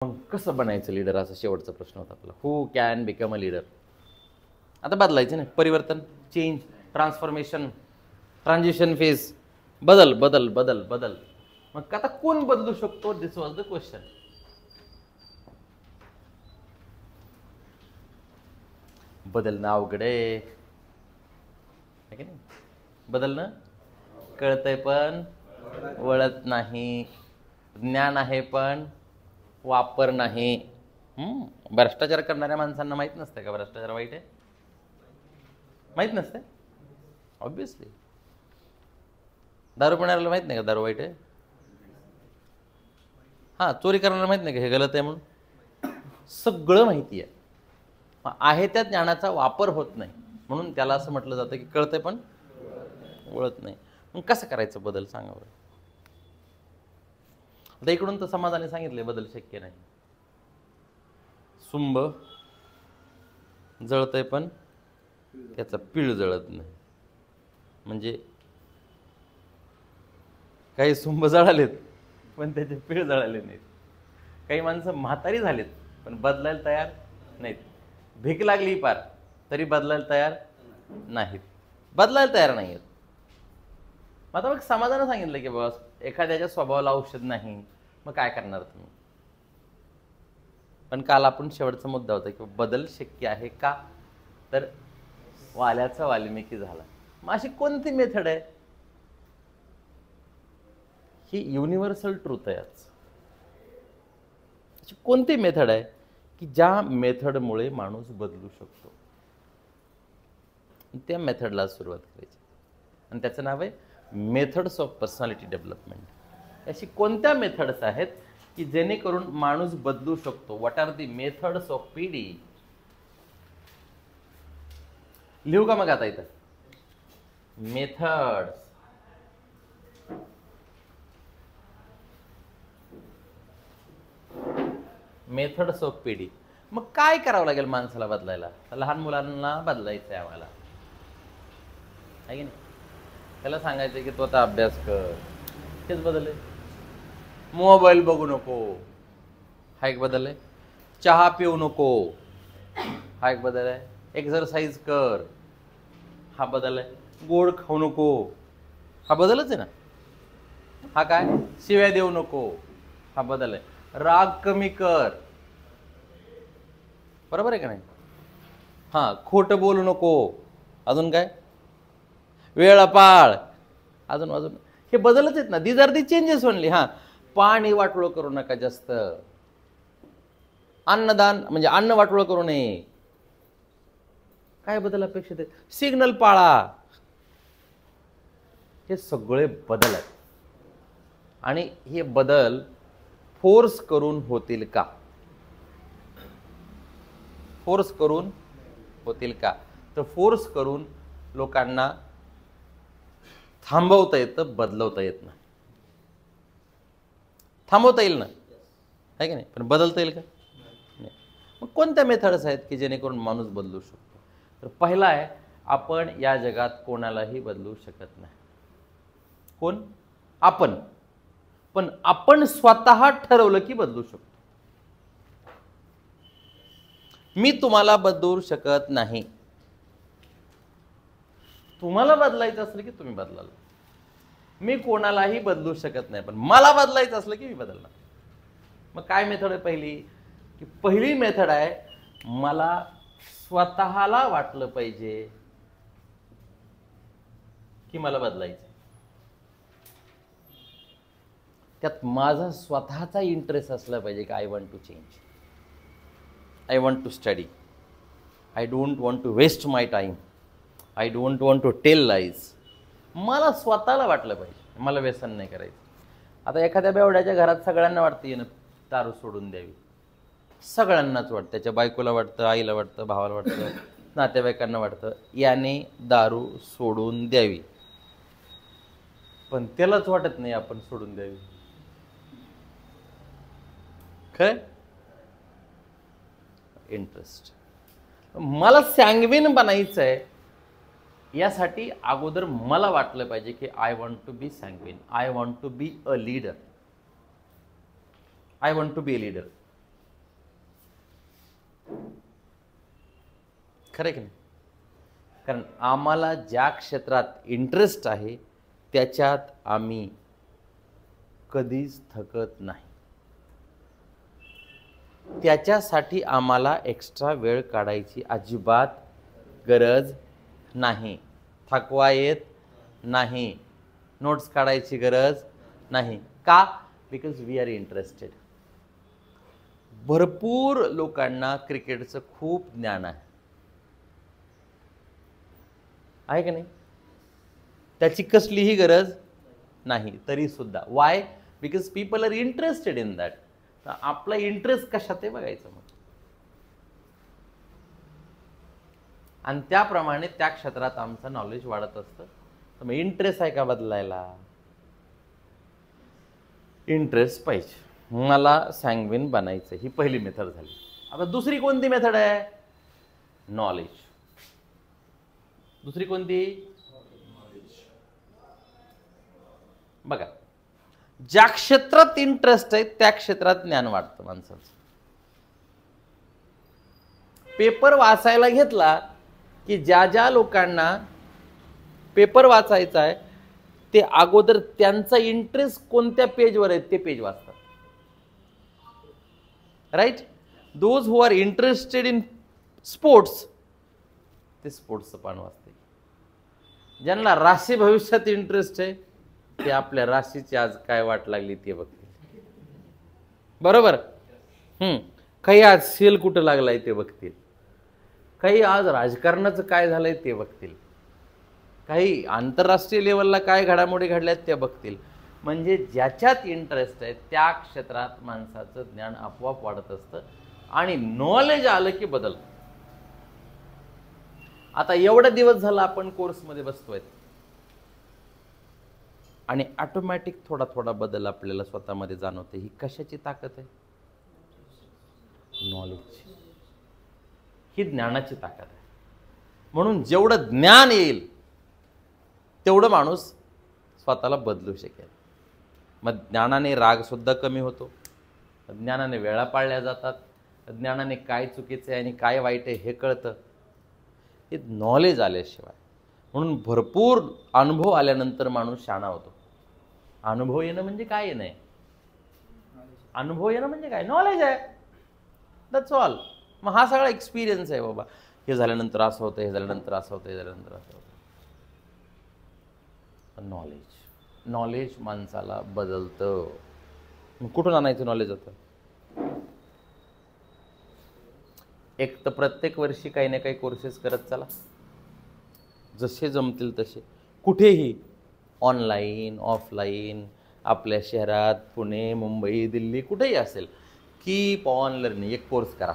मग कसं बनायचं लीडर असा शेवटचा प्रश्न होता आपला. Who can become a leader. आता बदलायचं नाही, परिवर्तन, चेंज, ट्रान्सफॉर्मेशन, ट्रान्झिशन फेज, बदल बदल बदल बदल. मग आता कोण बदलू शकतो? दिस वॉज द क्वेश्चन. बदलणं अवघड आहे की नाही? बदलणं कळतंय पण वळत नाही. ज्ञान आहे पण वापर नाही. भ्रष्टाचार करणाऱ्या माणसांना माहित नसतं का भ्रष्टाचार वाईट आहे? माहित नसते ऑब्विसली. दारू पिणाऱ्याला माहित नाही का दारू वाईट आहे? हां, चोरी करणाऱ्याला माहित नाही का हे गलत आहे म्हणून? सगळं माहिती आहे त्या ज्ञानाचा वापर होत नाही, म्हणून त्याला असं म्हटलं जातं की कळतंय पण वळत नाही. मग कसं करायचं बदल सांगा बरं. आता इकडून तर समाजाने सांगितले बदल शक्य नाही. सुंब जळतंय पण त्याचा पीळ जळत नाही. म्हणजे काही सुंब जळालेत पण त्याचे पीळ जळाले नाहीत. काही माणसं म्हातारी झालीत पण बदलायला तयार नाहीत. भीक लागली पार तरी बदलायला तयार नाहीत. बदलायला तयार नाही आहेत. आता मग समाजानं सांगितलं की बस एखाद्याच्या स्वभावाला औषध नाही, मग काय करणार तुम्ही? पण काल आपण शेवटचा मुद्दा होता की बदल शक्य आहे का? तर वाल्याचा वाल्मिकी झाला. मग अशी कोणती मेथड आहे? ही युनिव्हर्सल ट्रूथ आहे. अशी कोणती मेथड आहे की ज्या मेथडमुळे माणूस बदलू शकतो? त्या मेथडला सुरुवात करायची आणि त्याचं नाव आहे मेथड्स ऑफ पर्सनॅलिटी डेव्हलपमेंट. अशी कोणत्या मेथड्स आहेत की जेणेकरून माणूस बदलू शकतो? What are the methods of PD? लिहू का मग आता इथं? Methods methods of PD. मग काय करावं लागेल माणसाला बदलायला? लहान मुलांना बदलायचं आहे आम्हाला, आहे की नाही? त्याला सांगायचं की तू आता अभ्यास कर, तेच बदल आहे. मोबाईल बघू नको, हा एक बदल आहे. चहा पिऊ नको, हा एक बदल आहे. एक्सरसाइज कर, हा बदल आहे. गोड खाऊ नको, हा बदलच आहे ना. हा काय? शिव्या देऊ नको, हा बदल आहे. राग कमी कर, बरोबर आहे का नाही? हां, खोटं बोलू नको, अजून काय? वेळ पाळ, अजून अजून हे बदलच आहेत ना. These are the changes only. हां, पाणी वाटोळं करू नका जास्त. अन्नदान म्हणजे अन्न वाटोळं करू नये. काय बदल अपेक्षित आहे? सिग्नल पाळा. हे सगळे बदल आहेत आणि हे बदल फोर्स करून होतील का? फोर्स करून होतील का? तर फोर्स करून लोकांना थांबवता येतं, बदलवता येत नाही. थांबवता येईल ना, आहे की नाही? पण बदलता येईल का? नाही. मग कोणत्या मेथड्स आहेत की जेणेकरून माणूस बदलू शकतो? तर पहिला आहे, आपण या जगात कोणालाही बदलू शकत नाही. कोण? आपण. पण आपण स्वतः ठरवलं की बदलू शकतो. मी तुम्हाला बदलू शकत नाही. तुम्हाला बदलायचं असलं की तुम्ही बदलाल. मी कोणालाही बदलू शकत नाही, पण मला बदलायचं असलं की मी बदलणार. मग काय मेथड आहे पहिली? की पहिली मेथड आहे, मला स्वतःला वाटलं पाहिजे की मला बदलायचं. त्यात माझा स्वतःचा इंटरेस्ट असला पाहिजे की I want to change, I want to study, I don't want to waste my time, I don't want to tell lies. मला स्वतःला वाटलं पाहिजे मला व्यसन नाही करायचं. आता एखाद्या बेवड्याच्या घरात सगळ्यांना वाटतं ना दारू सोडून द्यावी. सगळ्यांनाच वाटतं. त्याच्या बायकोला वाटतं, आईला वाटतं, भावाला वाटतं, नातेवाईकांना वाटतं याने दारू सोडून द्यावी. पण त्यालाच वाटत नाही आपण सोडून द्यावी. काय इंटरेस्ट? मला सॅंग्विन बनायचं आहे, यासाठी अगोदर मला वाटलं पाहिजे की I want to be sanguine, I want to be a leader, I want to be a leader. खरं की नाही? कारण आम्हाला ज्या क्षेत्रात इंटरेस्ट आहे त्याच्यात आम्ही कधीच थकत नाही. त्याच्यासाठी आम्हाला एक्स्ट्रा वेळ काढायची अजिबात गरज नाही. थकवा येत नाही. नोट्स काढायची गरज नाही. का? Because we are interested. भरपूर लोकांना क्रिकेटचं खूप ज्ञान आहे का नाही? त्याची कसलीही गरज नाही तरी सुद्धा. Why? Because people are interested in that. आपला इंटरेस्ट कशात आहे बघायचं मग, आणि त्याप्रमाणे त्या क्षेत्रात आमचं नॉलेज वाढत असतं. तर मग इंटरेस्ट आहे का बदलायला? इंटरेस्ट पाहिजे. मला सॅंग्विन बनायचं, ही पहिली मेथड झाली. आता दुसरी कोणती मेथड आहे? नॉलेज. दुसरी कोणती? बघा, ज्या क्षेत्रात इंटरेस्ट आहे त्या क्षेत्रात ज्ञान वाढतं माणसाचं. पेपर वाचायला घेतला की ज्या ज्या लोकांना पेपर वाचायचा आहे ते अगोदर त्यांचा इंटरेस्ट कोणत्या पेजवर आहे ते पेज वाचतात. Right? Those who are interested in sports ते स्पोर्ट्सचं पान वाचते. ज्यांना राशी भविष्यात इंटरेस्ट आहे ते आपल्या राशीची आज काय वाट लागली ते बघतील. बरोबर? काही आज सेल कुठं लागलाय ते बघतील. काही आज राजकारणाचं काय झालंय ते बघतील. काही आंतरराष्ट्रीय लेवलला काय घडामोडी घडल्यात ते बघतील. म्हणजे ज्याच्यात इंटरेस्ट आहे त्या क्षेत्रात माणसाचं ज्ञान आपोआप वाढत असतं आणि नॉलेज आलं की बदलतं. आता एवढा दिवस झाला आपण कोर्समध्ये बसतोय आणि ऑटोमॅटिक थोडा थोडा बदल आपल्याला स्वतःमध्ये जाणवते. ही कशाची ताकद आहे? नॉलेज. ही ज्ञानाची ताकद आहे. म्हणून जेवढं ज्ञान येईल तेवढं माणूस स्वतःला बदलू शकेल. मग ज्ञानाने राग सुद्धा कमी होतो. ज्ञानाने वेळा पाळल्या जातात. ज्ञानाने काय चुकीचं आहे आणि काय वाईट आहे हे कळतं. हे नॉलेज आल्याशिवाय. म्हणून भरपूर अनुभव आल्यानंतर माणूस शहाणा होतो. अनुभव येणं म्हणजे काय येणं आहे? अनुभव येणं म्हणजे काय? नॉलेज आहे. That's all. मग हा सगळा एक्सपिरियन्स आहे. बाबा हे झाल्यानंतर असं होतं, हे झाल्यानंतर असं होतं, हे झाल्यानंतर असं होतं. नॉलेज माणसाला बदलतं. मग कुठून आणायचं नॉलेज? आता एक तर प्रत्येक वर्षी काही ना काही कोर्सेस करत चला, जसे जमतील तसे, कुठेही, ऑनलाईन, ऑफलाईन, आपल्या शहरात, पुणे, मुंबई, दिल्ली, कुठेही असेल, कीप ऑन लर्निंग. एक कोर्स करा.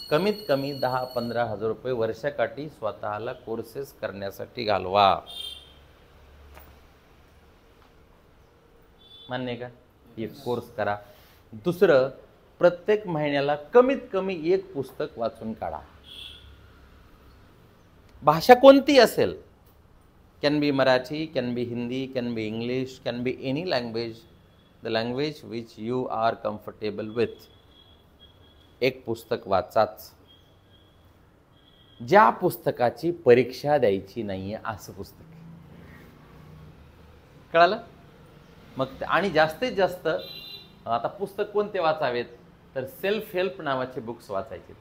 कमीत कमी 10-15 हजार रुपये वर्षाकाठी स्वतःला कोर्सेस करण्यासाठी घालवा. मान्य आहे का? एक कोर्स करा. दुसरं, प्रत्येक महिन्याला कमीत कमी एक पुस्तक वाचून काढा. भाषा कोणती असेल, can be Marathi, can be Hindi, can be English, can be any language, the language which you are comfortable with. एक पुस्तक वाचाच. ज्या पुस्तकाची परीक्षा द्यायची नाहीये असं पुस्तक. कळालं? मग आणि जास्तीत जास्त आता पुस्तक कोणते वाचावेत? तर सेल्फ हेल्प नावाचे बुक्स वाचायचे.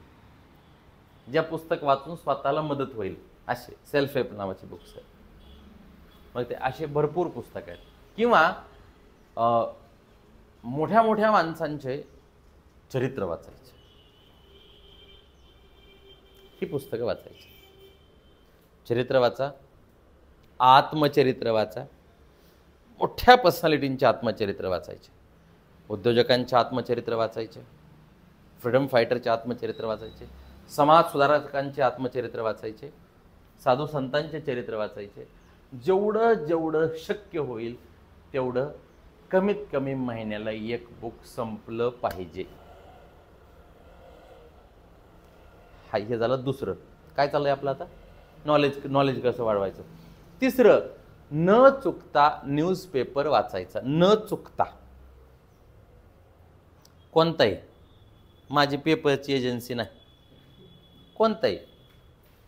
ज्या पुस्तक वाचून स्वतःला मदत होईल असे सेल्फ हेल्प नावाचे बुक्स आहेत. मग ते असे भरपूर पुस्तक आहेत. किंवा मोठ्या मोठ्या माणसांचे चरित्र वाचायचे, ही पुस्तकं वाचायची. चरित्र वाचा, आत्मचरित्र वाचा. मोठ्या पर्सनॅलिटींचे आत्मचरित्र वाचायचे, उद्योजकांचे आत्मचरित्र वाचायचे, फ्रीडम फायटरचे आत्मचरित्र वाचायचे, समाज सुधारकांचे आत्मचरित्र वाचायचे, साधू संतांचे चरित्र वाचायचे. जेवढं जेवढं शक्य होईल तेवढं कमीत कमी महिन्याला एक बुक संपलं पाहिजे. हा हे झालं दुसरं. काय चाललंय आपलं आता? नॉलेज कसं वाढवायचं. तिसरं, न चुकता न्यूजपेपर वाचायचा. न चुकता. कोणताही. माझी पेपरची एजन्सी नाही, कोणताही,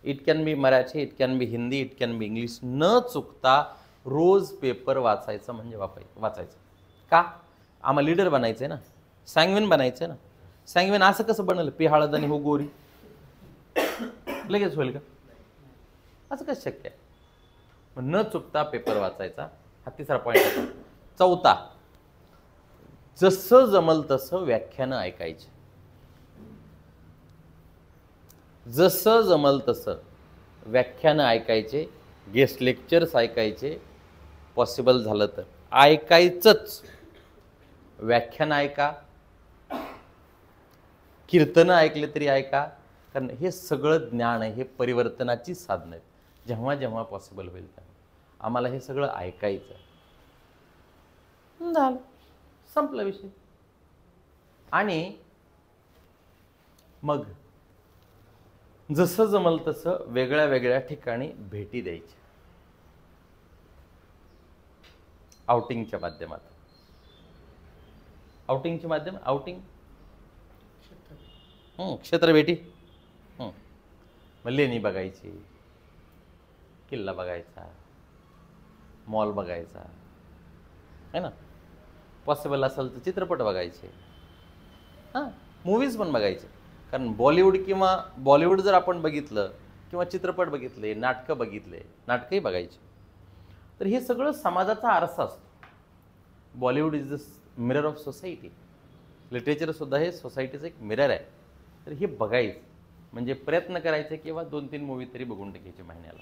it can be Marathi, it can be Hindi, it can be English, न चुकता रोज पेपर वाचायचं म्हणजे वाचायचं. का? आम्हाला लीडर बनायचं आहे ना, सॅंग्विन बनायचं आहे ना. सॅंग्विन असं कसं बनलं, पी हळद आणि हो गोरी, लगेच होईल का? असं कसं शक्य आहे? न चुकता पेपर वाचायचा, हा तिसरा पॉईंट आहे. चौथा, जसं जमल तसं व्याख्यानं ऐकायची. जसं जमल तसं व्याख्यानं ऐकायचे, गेस्ट लेक्चर्स ऐकायचे, पॉसिबल झालं तर ऐकायचंच. व्याख्यान ऐका, कीर्तनं ऐकले तरी ऐका, कारण हे सगळं ज्ञान आहे, हे परिवर्तनाची साधनं आहेत. जेव्हा जेव्हा पॉसिबल होईल तेव्हा आम्हाला हे सगळं ऐकायचं. झालं, संपला विषय. आणि मग जसं जमल तसं वेगळ्या वेगळ्या ठिकाणी भेटी द्यायच्या, आउटिंगच्या माध्यमात. आउटिंगचे माध्यम, आउटिंग क्षेत्र भेटी. मग लेणी बघायची, किल्ला बघायचा, मॉल बघायचा, है ना. पॉसिबल असेल तर चित्रपट बघायचे, हां, मूवीज पण बघायचे. कारण बॉलिवूड जर आपण बघितलं किंवा चित्रपट बघितले, नाटकं बघितले, नाटकंही बघायचे, तर हे सगळं समाजाचा आरसा असतो. Bollywood is the mirror of society. लिटरेचरसुद्धा हे सोसायटीचं एक मिरर आहे. तर हे बघायचं म्हणजे प्रयत्न करायचे किंवा 2-3 मूवी तरी बघून टाकायचे महिन्याला.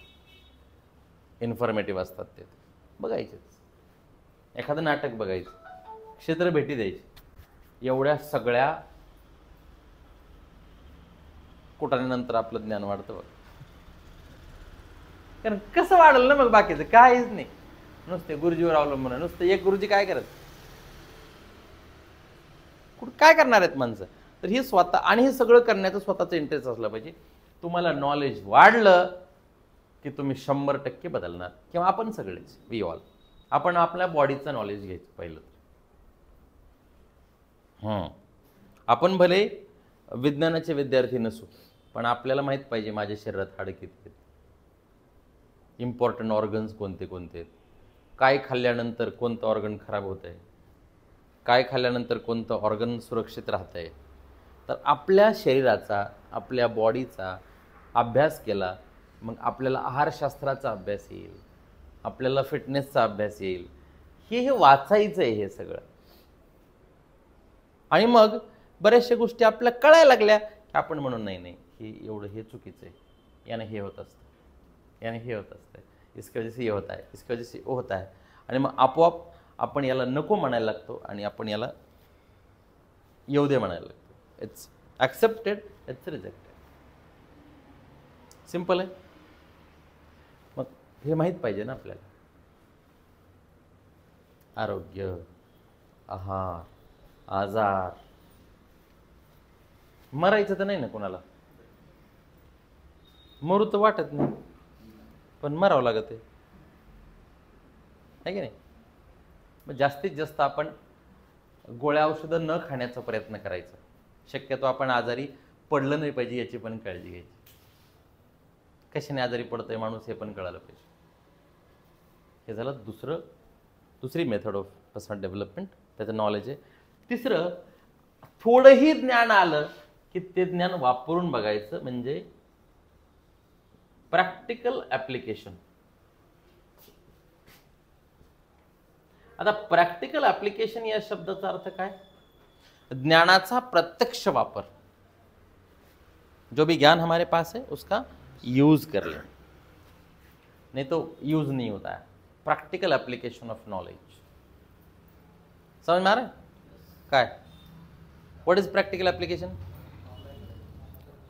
इन्फॉर्मेटिव्ह असतात ते बघायचेच. एखादं नाटक बघायचं, क्षेत्र भेटी द्यायची. एवढ्या सगळ्या कुटाण्यानंतर आपलं ज्ञान वाढतं बघ. कारण कसं वाढलं ना मग, बाकीचं काहीच नाही, नुसते गुरुजीवर अवलंबून. नुसतं एक गुरुजी काय करत, काय करणार आहेत माणसं? तर हे स्वतः, आणि हे सगळं करण्याचं स्वतःचं इंटरेस्ट असलं पाहिजे. तुम्हाला नॉलेज वाढलं की तुम्ही 100% बदलणार. किंवा आपण सगळेच, वी ऑल, आपण आपल्या बॉडीचं नॉलेज घ्यायचं पहिलं. आपण भले विज्ञानाचे विद्यार्थी नसू, पण आपल्याला माहीत पाहिजे माझ्या शरीरात हाडं किती आहेत, इम्पॉर्टंट ऑर्गन्स कोणते कोणते आहेत, काय खाल्ल्यानंतर कोणतं ऑर्गन खराब होत आहे, काय खाल्ल्यानंतर कोणतं ऑर्गन सुरक्षित राहत आहे. तर आपल्या शरीराचा, आपल्या बॉडीचा अभ्यास केला, मग आपल्याला आहारशास्त्राचा अभ्यास येईल, आपल्याला फिटनेसचा अभ्यास येईल. हे वाचायचं आहे हे सगळं. आणि मग बऱ्याचशा गोष्टी आपल्याला कळायला लागल्या की आपण म्हणून नाही, हे एवढं, हे चुकीचं आहे, याने हे होत असतं, याने हे होत असतं, इसकी वजह से ये होता है, इसकी वजह से वो होता है. आणि मग आपोआप आपण याला नको म्हणायला लागतो आणि आपण याला येऊ दे म्हणायला लागतो. It's accepted, it's rejected. Simple आहे. मग हे माहीत पाहिजे ना आपल्याला. आरोग्य, आहार, आजार. मरायचं तर नाही ना कोणाला, मरू तर वाटत नाही, पण मरावं लागत आहे की नाही. मग जास्तीत जास्त आपण गोळ्या औषधं न खाण्याचा प्रयत्न करायचा. शक्यतो आपण आजारी पडलं नाही पाहिजे याची पण काळजी घ्यायची. कशाने आजारी पडतोय माणूस हे पण कळालं पाहिजे. हे झालं दुसरी मेथड ऑफ पर्सनल डेव्हलपमेंट, त्याचं नॉलेज आहे. तिसरं, थोडंही ज्ञान आलं की ते ज्ञान वापरून बघायचं, म्हणजे प्रॅक्टिकल ॲप्लिकेशन. आता प्रॅक्टिकल ॲप्लिकेशन या शब्दाचा अर्थ काय? ज्ञानाचा प्रत्यक्ष वापर. जो भी ज्ञान हमारे पास है उसका यूज कर ले, नहीं तो यूज नहीं होता है. Practical application of knowledge. समझ में आ रहा है काय? What is practical application?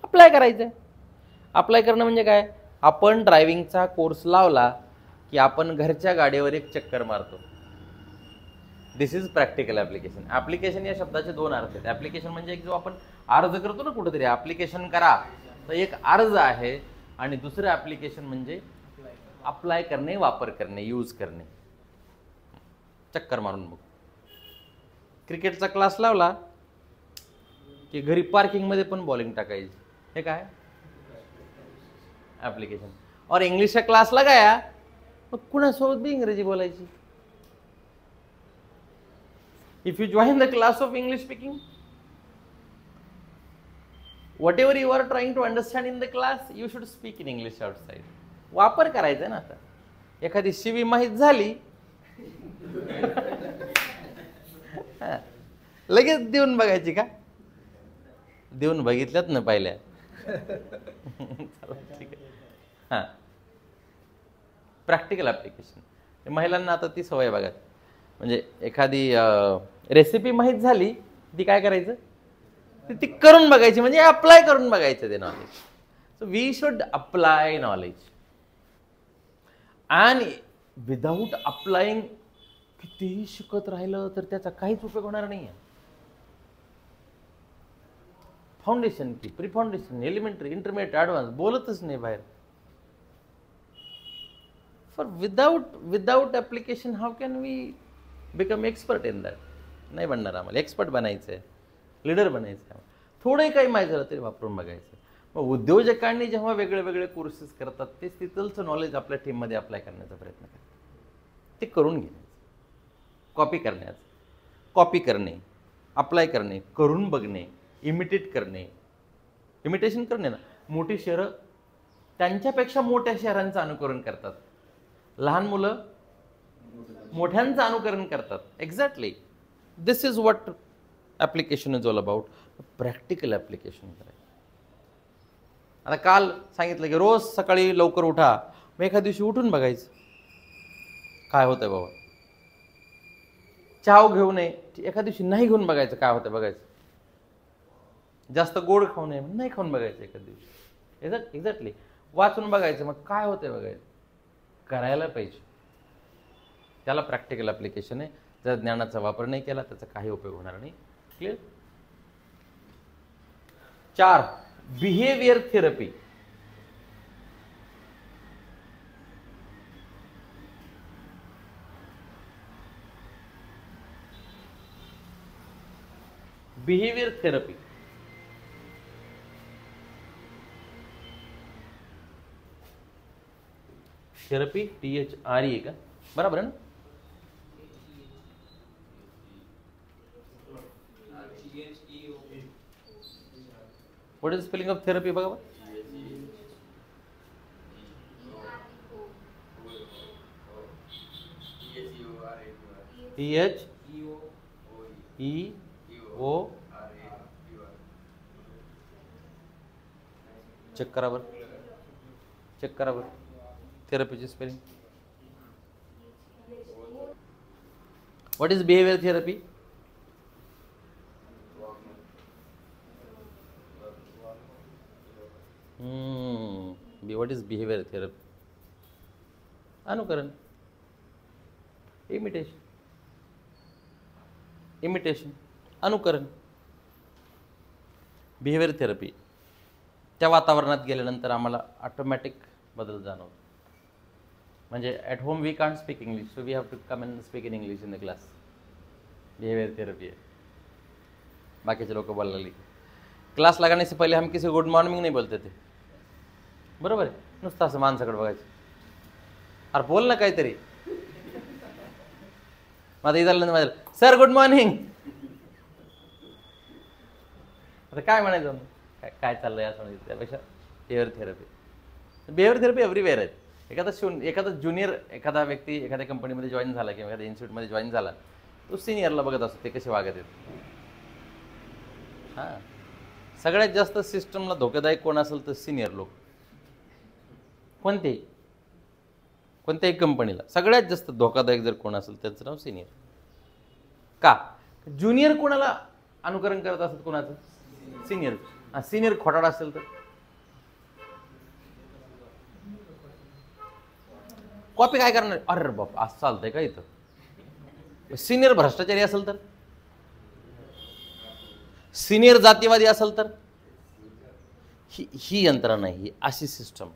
Apply करायचं. अप्लाय करणं म्हणजे काय? आपण ड्रायव्हिंगचा कोर्स लावला की आपण घरच्या गाडीवर एक चक्कर मारतो. दिस इज प्रॅक्टिकल ॲप्लिकेशन. ॲप्लिकेशन या शब्दाचे 2 अर्थ आहेत. ॲप्लिकेशन म्हणजे एक जो आपण अर्ज करतो ना कुठेतरी, ॲप्लिकेशन करा, तर एक अर्ज आहे. आणि दुसरं ॲप्लिकेशन म्हणजे अप्लाय करणे, वापर करणे, यूज करणे. चक्कर मारून बघ. क्रिकेटचा क्लास लावला की घरी पार्किंगमध्ये पण बॉलिंग टाकायची. हे काय? ऍप्लिकेशन. और इंग्लिश का क्लास लगाया, मग कुणासोबत बी इंग्रजी बोलायची. If you join the class of English speaking, whatever you are trying to understand in the class, you should speak in English outside. वापर करायचा ना. आता एखादी शिवी माहीत झाली लगेच देऊन बघायची का? देऊन बघितल्यात ना पहिल्या. ठीक आहे. हां, प्रॅक्टिकल ॲप्लिकेशन. महिलांना आता ती सवय बघा, म्हणजे एखादी रेसिपी माहीत झाली, ती काय करायचं, ती करून बघायची, म्हणजे अप्लाय करून बघायचं ते knowledge. So we should apply knowledge. आणि विदाऊट अप्लाइंग कितीही शिकत राहिलं तर त्याचा काहीच उपयोग होणार नाही आहे. फाउंडेशन की pre foundation, elementary, intermediate, advance बोलतच नाही बाहेर. For without application how can we become expert in that? नाही बनणार. आम्हाला एक्सपर्ट बनायचं आहे, लीडर बनायचं आहे. थोडंही काही माहीत झालं तरी वापरून बघायचं. मग उद्योजकांनी जेव्हा वेगळे वेगळे कोर्सेस करतात, तेच तिथलचं नॉलेज आपल्या टीममध्ये अप्लाय करण्याचा प्रयत्न करतात. ते करून घेण्याचं, कॉपी करणे, अप्लाय करणे, करून बघणे, इमिटेट करणे. इमिटेशन करणे ना. मोठी शहरं त्यांच्यापेक्षा मोठ्या शहरांचं अनुकरण करतात. लहान मुलं मोठ्यांचं अनुकरण करतात. Exactly this is what application is all about. Practical application करायचं. आता काल सांगितलं की रोज सकाळी लवकर उठा, मग एखाद्या दिवशी उठून बघायचं काय होतंय बाबा. चहा घेऊ नये, एखाद्या दिवशी नाही घेऊन बघायचं काय होतं बघायचं. जास्त गोड खाऊ नये, नाही खाऊन बघायचं एखाद्या दिवशी. एक्झॅक्टली वाचून बघायचं, मग काय होतंय बघायचं. करायला पाहिजे. त्याला प्रॅक्टिकल ॲप्लिकेशन आहे. जर ज्ञानाचा वापर नाही केला त्याचा काही उपयोग होणार नाही. Clear. 4, behaviour therapy. Behaviour therapy. Therapy THRE का? बराबर आहे ना? What is the spelling of therapy बघा. THEOE. चेक करा बरं. थेरपीची spelling. What is behavior therapy? What is behavior therapy? अनुकरण, इमिटेशन, अनुकरण. Behaviour therapy. त्या वातावरणात गेल्यानंतर आम्हाला ऑटोमॅटिक बदल जाणवतो. म्हणजे at home we can't speak English, so we have to come and speak in English in the class. Behaviour therapy है. बाकीचे लोग बोलने लगे. क्लास लगाने से पहले हम किसी गुड मॉर्निंग नहीं बोलते थे, बरोबर आहे. नुसतं असं माणसाकडे बघायचं, अरे बोल ना काहीतरी. माझं इथं माझं सर गुड मॉर्निंग. आता काय म्हणायचं, काय चाललंय असं म्हणायचं. त्यापेक्षा बिहेवियर थेरपी एव्हरीवेअर आहे. एखादा ज्युनियर, एखादा व्यक्ती एखाद्या कंपनीमध्ये जॉईन झाला किंवा एखाद्या इन्स्टिट्यूटमध्ये जॉईन झाला, तो सिनियरला बघत असतो ते कसे वागत आहेत. हां, सगळ्यात जास्त सिस्टमला धोकादायक कोण असेल तर सिनियर लोक. कोणत्याही कंपनीला सगळ्यात जास्त धोकादायक जर कोण असेल त्याचं नाव सिनियर. का? ज्युनियर कोणाला अनुकरण करत असत, कोणाचं? सिनियर. सिनियर खोटाडा असेल तर कॉपी काय करणार? अरे बाप, असं चालतंय का इथं? सिनियर भ्रष्टाचारी असेल तर, सिनियर जातीवादी असेल तर, ही यंत्रणा ही अशी सिस्टम.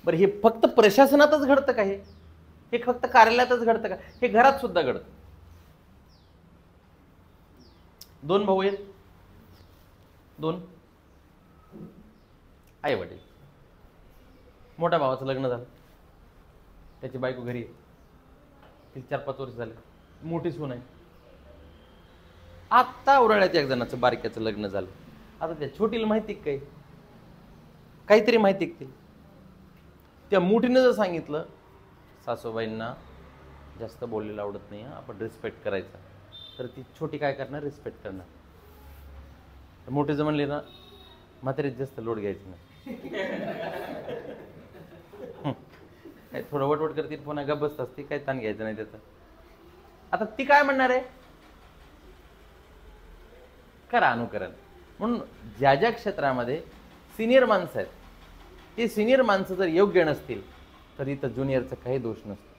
बरं, हे फक्त प्रशासनातच घडतं का? हे फक्त कार्यालयातच घडतं का? हे घरात सुद्धा घडतं. 2 भाऊ आहेत, 2 आई वडील. मोठ्या भावाचं लग्न झालं, त्याची बायको घरी आहे, तिला 4-5 वर्ष झाले, मोठी सून आहे. आत्ता उराळ्यात एक जणाचं बारक्याचं लग्न झालं. आता त्या छोटीला माहिती काही काहीतरी माहिती ती. त्या मोठीनं जर सांगितलं सासूबाईंना जास्त बोललेलं आवडत नाही, आपण रिस्पेक्ट करायचा, तर ती छोटी काय करणार, रिस्पेक्ट करणार. मोठी जर म्हणली ना म्हातारीत जास्त लोड घ्यायचं नाही, काय थोडं वटवट करते पुन्हा गप्प बसत असते, काही ताण घ्यायचं नाही त्याचं. आता ती काय म्हणणार आहे, करा अनुकरण. म्हणून ज्या ज्या क्षेत्रामध्ये सिनियर माणसं आहेत, ते सिनियर माणसं जर योग्य नसतील तर इथं ज्युनियरचा काही दोष नसतो.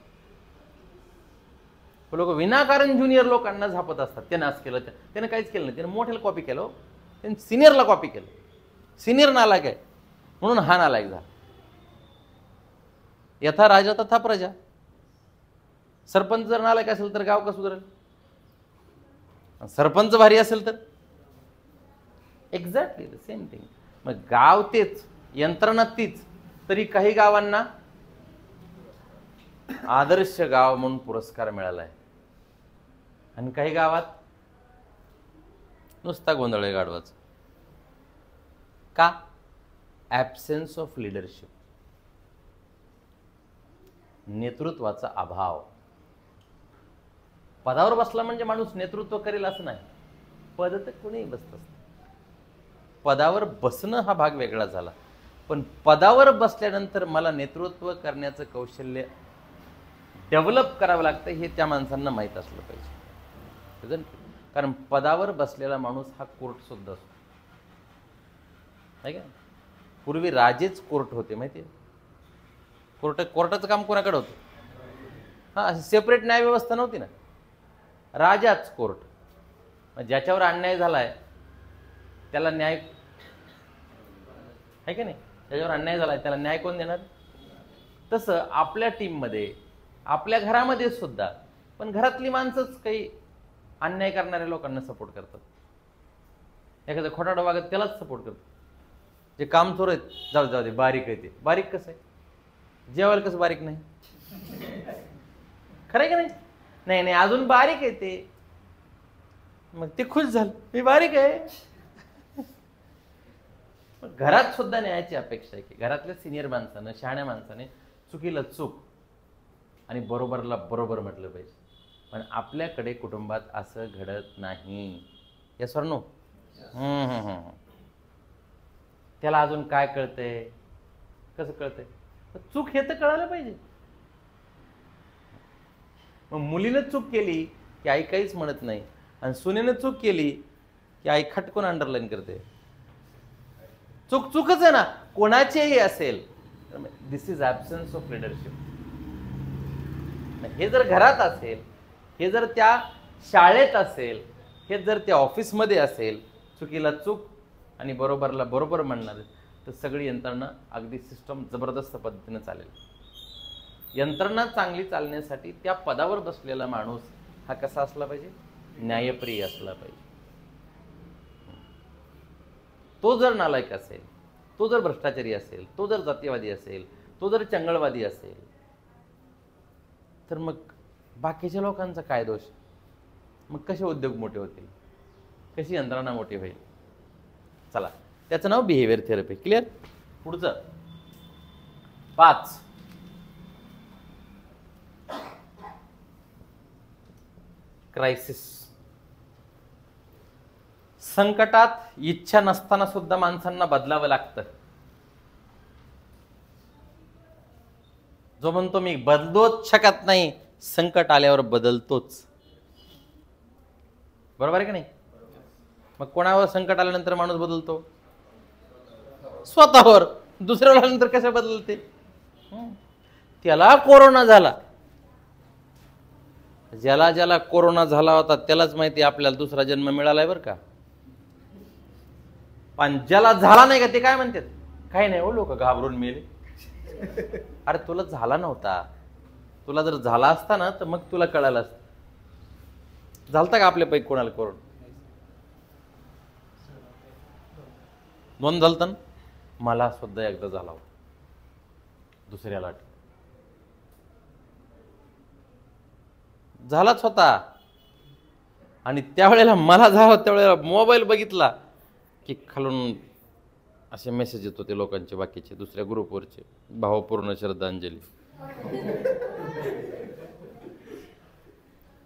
लोक विनाकारण ज्युनियर लोकांना झापत असतात, त्यानं असं केलं, त्यानं काहीच केलं नाही, त्यानं मोठ्याला कॉपी केलं, त्यानं सिनियरला कॉपी केलं. सिनियर नालायक आहे म्हणून हा नालायक झाला. यथा राजा तथा प्रजा. सरपंच जर नालायक असेल तर गाव कसं सुधारेल, सरपंच भारी असेल तर एक्झॅक्टली द सेम थिंग. मग गाव तेच, यंत्रणा तीच, तरी काही गावांना आदर्श गाव म्हणून पुरस्कार मिळाला आहे आणि काही गावात नुसता गोंधळ आहे गाढवाचा. का? ॲब्सेन्स ऑफ लिडरशिप, नेतृत्वाचा अभाव. पदावर बसला म्हणजे माणूस नेतृत्व करेल असं नाही, पद तर कोणीही बसत असतं. पदावर बसणं हा भाग वेगळा झाला, पण पदावर बसल्यानंतर मला नेतृत्व करण्याचं कौशल्य डेव्हलप करावं लागतं हे त्या माणसांना माहीत असलं पाहिजे. कारण पदावर बसलेला माणूस हा कोर्ट सुद्धा असतो, नाही का? पूर्वी राजेच कोर्ट होते, माहिती आहे? कोर्टाचं काम कोणाकडे होतं? हां, सेपरेट न्याय व्यवस्था नव्हती ना, राजाच कोर्ट. ज्याच्यावर अन्याय झालाय त्याला न्याय आहे का नाही, त्याच्यावर अन्याय झालाय त्याला न्याय कोण देणार? तसं आपल्या टीममध्ये, आपल्या घरामध्ये सुद्धा, पण घरातली माणसंच काही अन्याय करणाऱ्या लोकांना सपोर्ट करतात. एखादं खोटारडं वागत त्यालाच सपोर्ट करतात. जे कामचोर आहेत, जाऊ दे, बारीक आहे ते. बारीक कसं आहे? जेवायला कसं बारीक नाही? खरं आहे का नाही? नाही, अजून बारीक आहे ते. मग ते खुश झालं, मी बारीक आहे. घरात सुद्धा न्यायाची अपेक्षा आहे की घरातल्या सिनियर माणसानं, शहाण्या माणसाने चुकीला चूक आणि बरोबरला बरोबर म्हटलं पाहिजे. पण आपल्याकडे कुटुंबात असं घडत नाही. Yes or no? त्याला अजून काय कळतंय, कसं कळतंय? चूक हे तर कळायला पाहिजे. मग मुलीनं चूक केली की आई काहीच म्हणत नाही, आणि सुनेनं चूक केली की आई खटकून अंडरलाईन करते. चूकच आहे ना, कोणाचेही असेल. दिस इज ॲब्सेन्स ऑफ लिडरशिप. हे जर घरात असेल, हे जर त्या शाळेत असेल, हे जर त्या ऑफिसमध्ये असेल, चुकीला चूक आणि बरोबरला बरोबर म्हणणार, तर सगळी यंत्रणा अगदी सिस्टम जबरदस्त पद्धतीने चालेल. यंत्रणा चांगली चालण्यासाठी त्या पदावर बसलेला माणूस हा कसा असला पाहिजे? न्यायप्रिय असला पाहिजे. तो जर नालायक असेल, तो जर भ्रष्टाचारी असेल, तो जर जातीयवादी असेल, तो जर चंगळवादी असेल, तर मग बाकीच्या लोकांचा काय दोष? मग कसे उद्योग मोठे होतील, कशी यंत्रणा मोठी होईल? चला, त्याचं नाव बिहेवियर थेरपी. क्लिअर? पुढचं 5, क्रायसिस. संकटात इच्छा नसताना सुद्धा माणसांना बदलावं लागतं. जो म्हणतो मी बदलूच शकत नाही, संकट आल्यावर बदलतोच. बरोबर आहे का नाही? मग कोणावर संकट आल्यानंतर माणूस बदलतो? स्वतःवर. दुसऱ्यावर आल्यानंतर कसं बदलते? त्याला कोरोना झाला, ज्याला कोरोना झाला होता त्यालाच माहिती आपल्याला दुसरा जन्म मिळालाय बरं का. पण ज्याला झाला नाही का ते काय म्हणतात? काही नाही हो, लोक घाबरून मेले. अरे तुला झाला नव्हता, तुला जर झाला असता ना तर मग तुला कळालं असतं. झालता का आपल्यापैकी कोणाला कोरोना? नोंद झालता ना? मला सुद्धा एकदा झाला होता. दुसऱ्याला झालाच होता. आणि त्यावेळेला मला झाला, त्यावेळेला मोबाईल बघितला की खालून असे मेसेज येत होते लोकांचे, बाकीचे दुसऱ्या ग्रुपवरचे, भावपूर्ण श्रद्धांजली.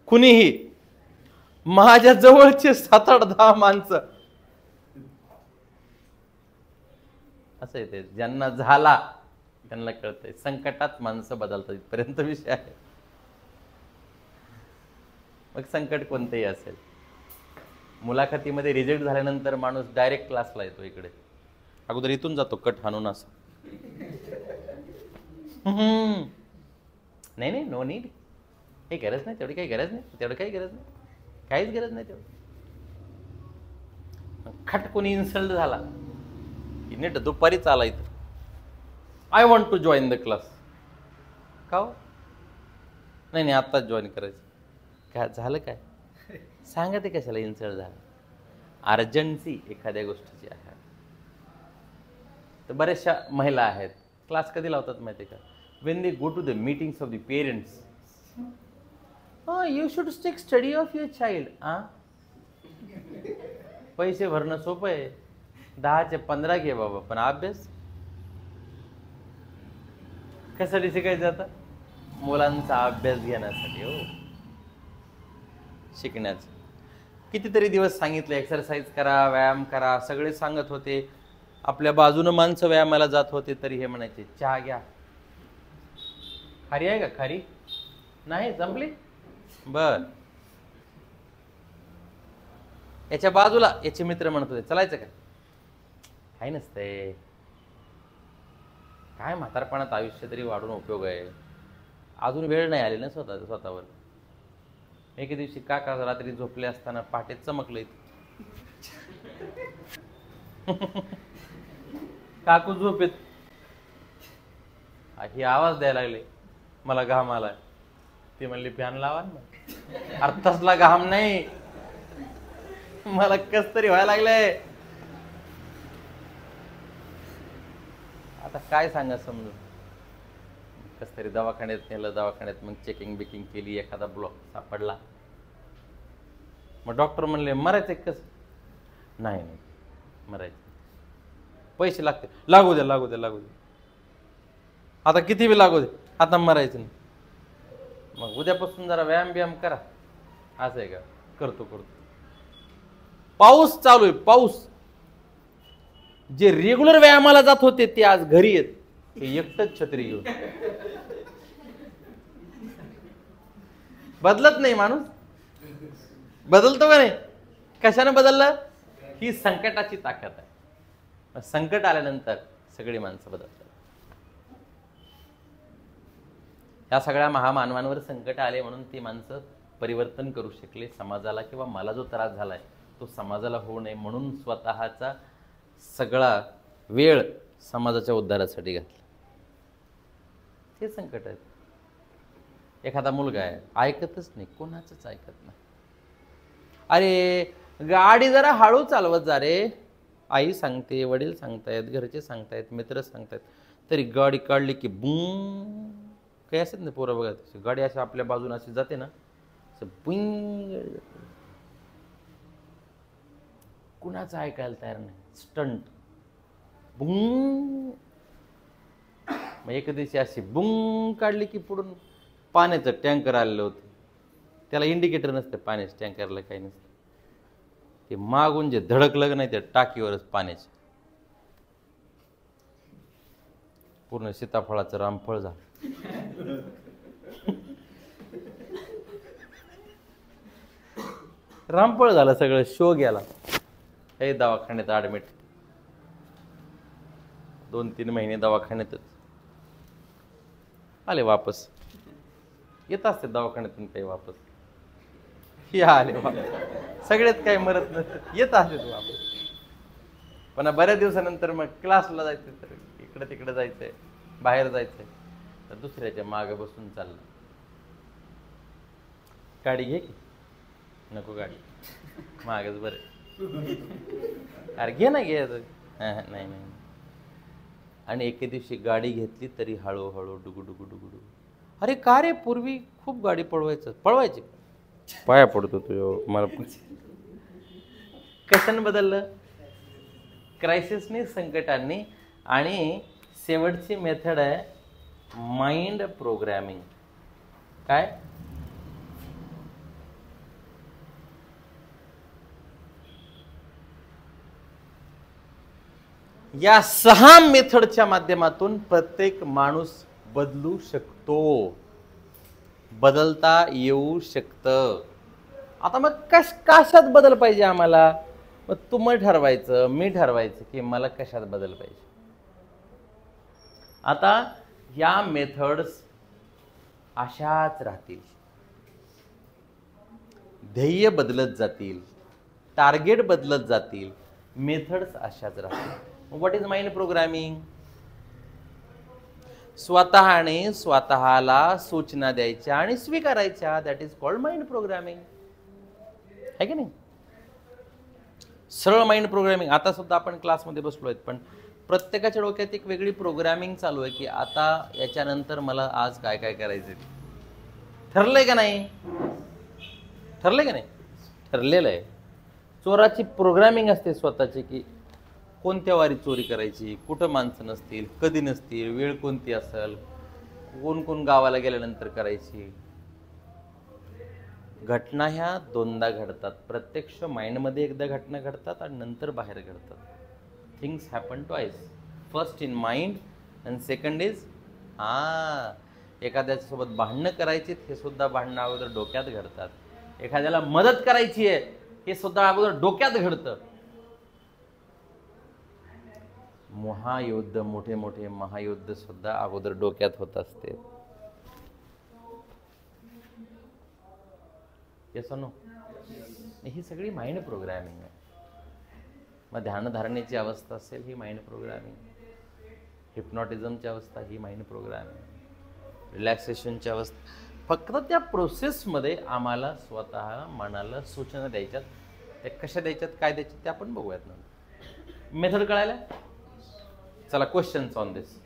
कुणीही माझ्या जवळचे 7-8-10 माणसं असं येते, ज्यांना झाला त्यांना कळतंय संकटात माणसं बदलतात, इथपर्यंत विषय आहे. मग संकट कोणतेही असेल. मुलाखतीमध्ये रिजेक्ट झाल्यानंतर माणूस डायरेक्ट क्लासला येतो इकडे, अगोदर इथून जातो कट हाणून असं. नाही नाही, नो नीड, काही गरज नाही, तेवढी काही गरज नाही, तेवढं काही गरज नाही, काहीच गरज नाही तेवढं. खट कोणी इन्सल्ट झाला नीट दुपारीच आला इथं, I want to join the class. का हो? नाही नाही, आत्ताच जॉईन करायचं. काय झालं, काय सांगा ते, कशाला इन्सल्ट झालं? अर्जन्सी एखाद्या गोष्टीची आहे. तर बऱ्याचशा महिला आहेत, क्लास कधी लावतात माहिती आहे का? When they go to the meetings of the parents. You should take study of your child. पैसे भरणं सोपं आहे, 10चे 15 घे बाबा, पण अभ्यास कशासाठी शिकायचं? आता मुलांचा अभ्यास घेण्यासाठी, हो, शिकण्याचं. कितीतरी दिवस सांगितलं एक्सरसाइज करा, व्यायाम करा, सगळे सांगत होते. आपल्या बाजूनं माणसं व्यायामाला जात होते तरी हे म्हणायचे चहा घ्या. खारी आहे का? खारी नाही, संपली. बर. याच्या बाजूला याचे मित्र म्हणत होते चलायचं का? काही नसतंय, काय म्हातारपणात आयुष्य तरी वाढून उपयोग आहे, अजून वेळ नाही आली ना स्वतःवर. एके दिवशी काका रात्री झोपले असताना पहाटे चमकले. काकू झोपेत ही आवाज द्यायला लागले, मला घाम आलाय. ते म्हणले फॅन लावा ना. अरे तसला घाम नाही, मला कस तरी व्हायला लागलंय. आता काय सांगा समजून. कस तरी दवाखान्यात नेलं, दवाखान्यात मग चेकिंग बिकिंग केली, एखादा ब्लॉक सापडला. मग डॉक्टर म्हणले मरायचं कस? नाही नाही मरायचं, पैसे लागते. लागू द्या लागू द्या लागू द्या, आता किती बी लागू दे, आता मरायचं नाही. मग उद्यापासून जरा व्यायाम बियाम करा. असं आहे का? करतो करतो. पाऊस चालू आहे, पाऊस. जे रेग्युलर व्यायामाला जात होते ते आज घरी येत, ते एकटंच छत्री घेऊन. बदलत नाही माणूस, बदलतो का नाही? कशाने बदललं? ही संकटाची ताकद आहे. संकट आल्यानंतर सगळी माणसं बदलतात. या सगळ्या महामानवांवर संकट आले म्हणून ती माणसं परिवर्तन करू शकले. समाजाला किंवा मला जो त्रास झालाय तो समाजाला होऊ नये म्हणून स्वतःचा सगळा वेळ समाजाच्या उद्धारासाठी घातला. हे संकट आहे. एखादा मुलगा आहे, ऐकतच नाही, कोणाचंच ऐकत नाही. अरे गाडी जरा हळू चालवत जा रे, आई सांगते, वडील सांगतायत, घरचे सांगतायत, मित्र सांगतायत, तरी गाडी काढली की बुंग. काही असत ना पोरं बघा, गाडी अशी आपल्या बाजूने अशी जाते ना, असं बुंग. कुणाचं ऐकायला तयार नाही, स्टंट बुंग. मग एक दिवशी अशी बुंग काढली की पुढून पाण्याचं टँकर आलेलं होतं. त्याला इंडिकेटर नसतं, पाण्याचं टँकरला काही नसतं. ते मागून जे धडकलं नाही त्या टाकीवरच पाण्याचे, पूर्ण सीताफळाचं रामफळ झालं. रामफळ झालं सगळं, शो गेला. हे दवाखान्यात ऍडमिट, 2-3 महिने दवाखान्यातच. आले वापस, येत असते दवाखान्यातून काही वापस, हे आले वापस. सगळेच काही मरत नसते, येत असते वापस. पण बऱ्याच दिवसानंतर मग क्लासला जायचं, तर इकडे तिकडे जायचंय, बाहेर जायचंय, तर दुसऱ्याच्या मागे बसून चाललं. गाडी घे की? नको गाडी, मागच बरं. अरे घे ना, घे. नाही नाही, आणि एके दिवशी गाडी घेतली तरी हळूहळू डुगू डुगू डुगू डुगू. अरे का रे, पूर्वी खूप गाडी पळवायची. पाया पडतो तुझ्या मला. कशाने बदललं? क्रायसिसनी, संकटांनी. आणि शेवटची मेथड आहे माइंड प्रोग्रामिंग. काय? या 6 मेथडच्या माध्यमातून प्रत्येक माणूस बदलू शकतो, बदलता येऊ शकतं. आता मग कशात बदल पाहिजे आम्हाला? मग तुम्ही ठरवायचं, मी ठरवायचं की मला कशात बदल पाहिजे. आता या मेथड्स अशाच राहतील, ध्येय बदलत जातील, टार्गेट बदलत जातील, मेथड्स अशाच राहतील. What is mind programming? स्वतःने स्वतःला सूचना द्यायच्या आणि स्वीकारायच्या. That is called mind programming. आहे की नाही? सरळ माइंड प्रोग्रामिंग. आता सुद्धा आपण क्लासमध्ये बसलो आहेत, पण प्रत्येकाच्या डोक्यात एक वेगळी प्रोग्रामिंग चालू आहे की आता याच्यानंतर मला आज काय काय करायचं. ठरलंय का नाही? ठरलंय का नाही? ठरलेलं आहे. चोराची प्रोग्रामिंग असते स्वतःची की कोणत्या वारी चोरी करायची, कुठं माणसं नसतील, कधी नसतील, वेळ कोणती असेल, कोण कोण गावाला गेल्यानंतर करायची. घटना ह्या दोनदा घडतात. प्रत्यक्ष माइंडमध्ये एकदा घटना घडतात आणि नंतर बाहेर घडतात. Things happen twice. First in mind and second is एखाद्यासोबत भांडणं करायची, हे सुद्धा भांडणं अगोदर डोक्यात घडतात. एखाद्याला मदत करायची आहे, हे सुद्धा अगोदर डोक्यात घडतं. महायुद्ध, मोठे मोठे महायुद्ध सुद्धा अगोदर डोक्यात होत असते. Yes no? ही सगळी माइंड प्रोग्रामिंग आहे. मग ध्यानधारणेची अवस्था असेल ही माइंड प्रोग्रामिंग, हिप्नॉटिझमची अवस्था ही माइंड प्रोग्रामिंग, रिलॅक्सेशनची अवस्था. फक्त त्या प्रोसेसमध्ये आम्हाला स्वतः मनाला सूचना द्यायच्यात. त्या कशा द्यायच्यात, काय द्यायच्यात ते आपण बघूयात नंतर. मेथड कळायला? चला, क्वेश्चन्स ऑन दिस.